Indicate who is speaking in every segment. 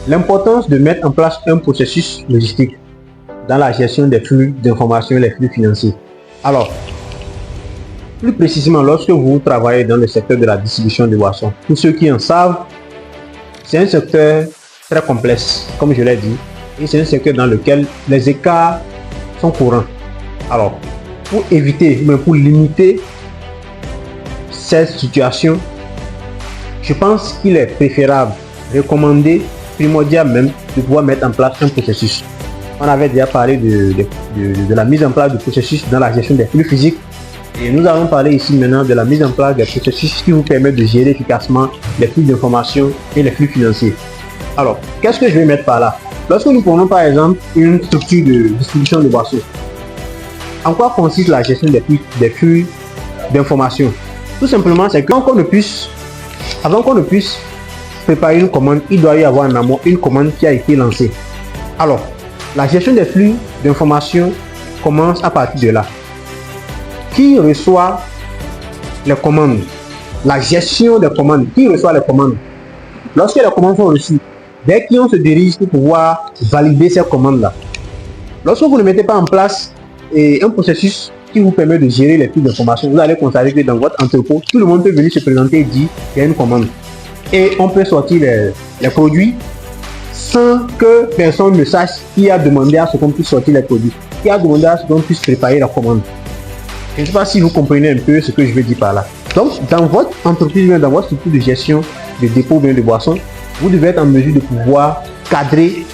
Speaker 1: L'importance de mettre en place un processus logistique dans la gestion des flux d'informations et les flux financiers. Alors, plus précisément, lorsque vous travaillez dans le secteur de la distribution de boissons, pour ceux qui en savent, c'est un secteur très complexe, comme je l'ai dit, et c'est un secteur dans lequel les écarts sont courants. Alors, pour éviter, mais pour limiter cette situation, je pense qu'il est préférable, recommandé, primordial même, de pouvoir mettre en place un processus. On avait déjà parlé de la mise en place du processus dans la gestion des flux physiques. Et nous allons parler ici maintenant de la mise en place des processus qui vous permettent de gérer efficacement les flux d'informations et les flux financiers. Alors, qu'est-ce que je vais mettre par là? Lorsque nous prenons par exemple une structure de distribution de boissons, en quoi consiste la gestion des flux d'informations? Tout simplement, c'est qu'avant qu'on ne puisse préparer une commande, il doit y avoir en amont une commande qui a été lancée. Alors, la gestion des flux d'informations commence à partir de là. Qui reçoit les commandes? La gestion des commandes. Qui reçoit les commandes? Lorsque les commandes sont reçues, dès qu'on se dirige pour pouvoir valider ces commandes-là. Lorsque vous ne mettez pas en place un processus qui vous permet de gérer les flux d'informations, vous allez constater que dans votre entrepôt, tout le monde peut venir se présenter et dire qu'il y a une commande. Et on peut sortir les produits sans que personne ne sache qui a demandé à ce qu'on puisse sortir les produits, qui a demandé à ce qu'on puisse préparer la commande. Je ne sais pas si vous comprenez un peu ce que je veux dire par là. Donc, dans votre entreprise, dans votre structure de gestion de dépôt de boissons, vous devez être en mesure de pouvoir cadrer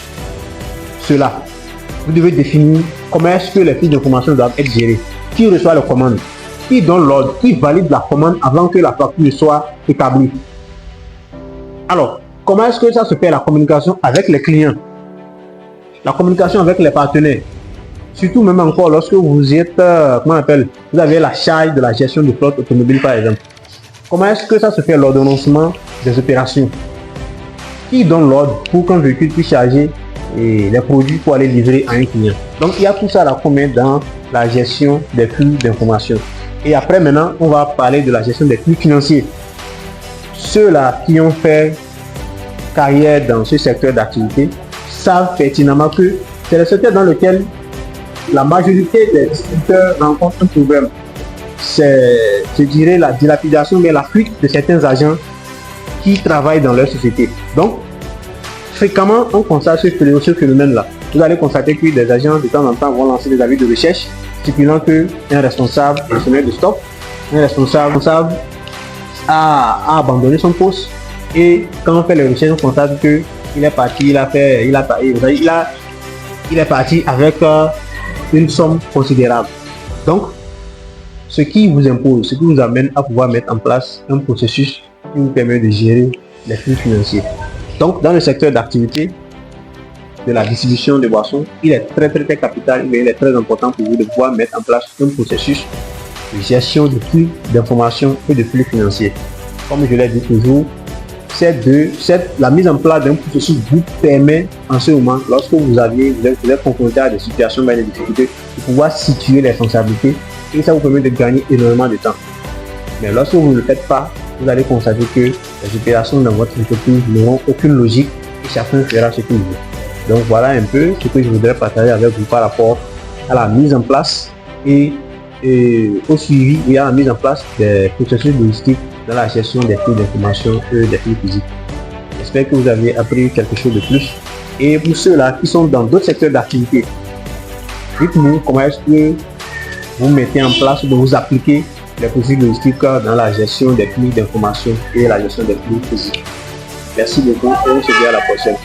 Speaker 1: cela. Vous devez définir comment est-ce que les flux d'informations doivent être gérés. Qui reçoit la commande? Qui donne l'ordre? Qui valide la commande avant que la facture soit établie? Alors, comment est-ce que ça se fait, la communication avec les clients? La communication avec les partenaires? Surtout même encore lorsque vous êtes, vous avez la charge de la gestion de flotte automobile par exemple. Comment est-ce que ça se fait, l'ordonnancement des opérations? Qui donne l'ordre pour qu'un véhicule puisse charger les produits pour aller livrer à un client? Donc il y a tout ça là qu'on met dans la gestion des flux d'informations. Et après maintenant, on va parler de la gestion des flux financiers. Ceux-là qui ont fait carrière dans ce secteur d'activité savent pertinemment que c'est le secteur dans lequel la majorité des distributeurs rencontrent un problème. C'est, je dirais, la dilapidation, mais la fuite de certains agents qui travaillent dans leur société. Donc, fréquemment, on constate ce phénomène-là. Vous allez constater que des agents, de temps en temps, vont lancer des avis de recherche stipulant qu'un responsable gestionnaire de stock, un responsable a abandonné son poste. Et quand on fait les recherches, on constate qu'il est parti, il est parti avec une somme considérable. Donc, ce qui vous impose, ce qui vous amène à pouvoir mettre en place un processus qui vous permet de gérer les flux financiers. Donc, dans le secteur d'activité de la distribution de boissons, il est très capital, mais il est très important pour vous de pouvoir mettre en place un processus de gestion de flux d'informations et de flux financiers. Comme je l'ai dit toujours, la mise en place d'un processus vous permet en ce moment, lorsque vous êtes confronté à des situations de difficultés, de pouvoir situer les responsabilités et ça vous permet de gagner énormément de temps. Mais lorsque vous ne le faites pas, vous allez constater que les opérations dans votre entreprise n'auront aucune logique et chacun fera ce qu'il veut. Donc voilà un peu ce que je voudrais partager avec vous par rapport à la mise en place et au suivi et à la mise en place des processus logistiques dans la gestion des flux d'information et des flux physiques. J'espère que vous avez appris quelque chose de plus. Et pour ceux-là qui sont dans d'autres secteurs d'activité, dites-nous comment est-ce que vous mettez en place ou vous appliquez les processus logistiques dans la gestion des flux d'information et la gestion des flux physiques. Merci beaucoup et on se dit à la prochaine.